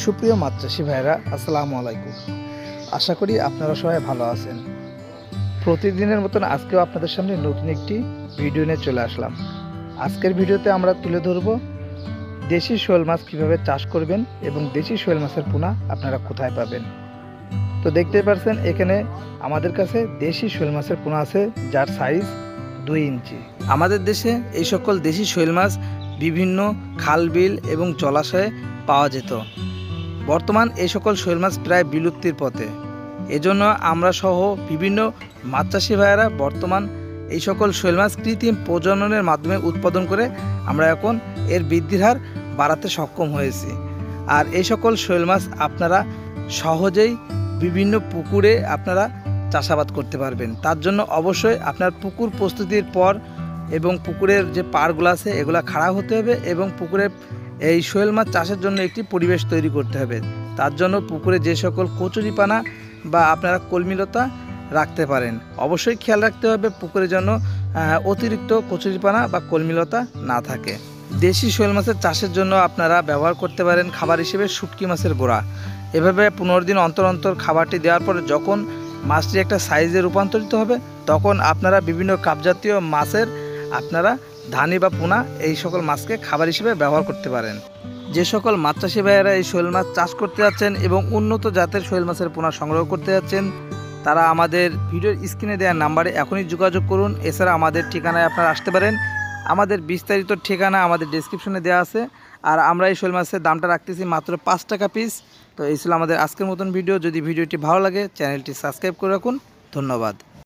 সুপ্রিয় মাছ চাষি ভাইরা, আসসালামু আলাইকুম। আশা করি আপনারা সবাই ভালো আছেন। প্রতিদিনের মতন আজকেও আপনাদের সামনে নতুন একটি ভিডিও নিয়ে চলে আসলাম। আজকের ভিডিওতে আমরা তুলে ধরব দেশি শোল মাছ কীভাবে চাষ করবেন এবং দেশি শোল মাছের পোনা আপনারা কোথায় পাবেন। তো দেখতেই পাচ্ছেন এখানে আমাদের কাছে দেশি শোল মাছের পোনা আছে, যার সাইজ 2 ইঞ্চি। আমাদের দেশে এই সকল দেশি শোল মাছ বিভিন্ন খাল বিল এবং জলাশয়ে পাওয়া যেত। বর্তমান এই সকল শোল মাছ প্রায় বিলুপ্তির পথে। এজন্য আমরা সহ বিভিন্ন মাছ চাষি ভাইয়েরা বর্তমান এই সকল শোল মাছ কৃত্রিম প্রজননের মাধ্যমে উৎপাদন করে আমরা এখন এর বৃদ্ধির হার বাড়াতে সক্ষম হয়েছি। আর এই সকল শোল মাছ আপনারা সহজেই বিভিন্ন পুকুরে আপনারা চাষাবাদ করতে পারবেন। তার জন্য অবশ্যই আপনার পুকুর প্রস্তুতির পর এবং পুকুরের যে পাড়গুলো আছে এগুলো খাড়া হতে হবে এবং পুকুরে এই শোল মাছ চাষের জন্য একটি পরিবেশ তৈরি করতে হবে। তার জন্য পুকুরে যে সকল কচুরিপানা বা আপনারা কলমিলতা রাখতে পারেন, অবশ্যই খেয়াল রাখতে হবে পুকুরে যেন অতিরিক্ত কচুরিপানা বা কলমিলতা না থাকে। দেশি শোল মাছের চাষের জন্য আপনারা ব্যবহার করতে পারেন খাবার হিসেবে শুটকি মাছের গোড়া। এভাবে 15 দিন অন্তর অন্তর খাবারটি দেওয়ার পরে যখন মাছটি একটা সাইজে রূপান্তরিত হবে তখন আপনারা বিভিন্ন কাপজাতীয় মাছের আপনারা ধানি বা পোনা এই সকল মাছকে খাবার হিসেবে ব্যবহার করতে পারেন। যে সকল মাছ চাষি ভাইয়েরা এই শোল মাছ চাষ করতে যাচ্ছেন এবং উন্নত জাতের শোল মাছের পোনা সংগ্রহ করতে যাচ্ছেন, তারা আমাদের ভিডিওর স্ক্রিনে দেওয়া নাম্বারে এখনই যোগাযোগ করুন। এছাড়া আমাদের ঠিকানায় আপনারা আসতে পারেন। আমাদের বিস্তারিত ঠিকানা আমাদের ডেসক্রিপশনে দেওয়া আছে। আর আমরা এই শোল মাছের দামটা রাখতেছি মাত্র 5 টাকা পিস। তো এই ছিল আমাদের আজকের মতন ভিডিও। যদি ভিডিওটি ভালো লাগে চ্যানেলটি সাবস্ক্রাইব করে রাখুন। ধন্যবাদ।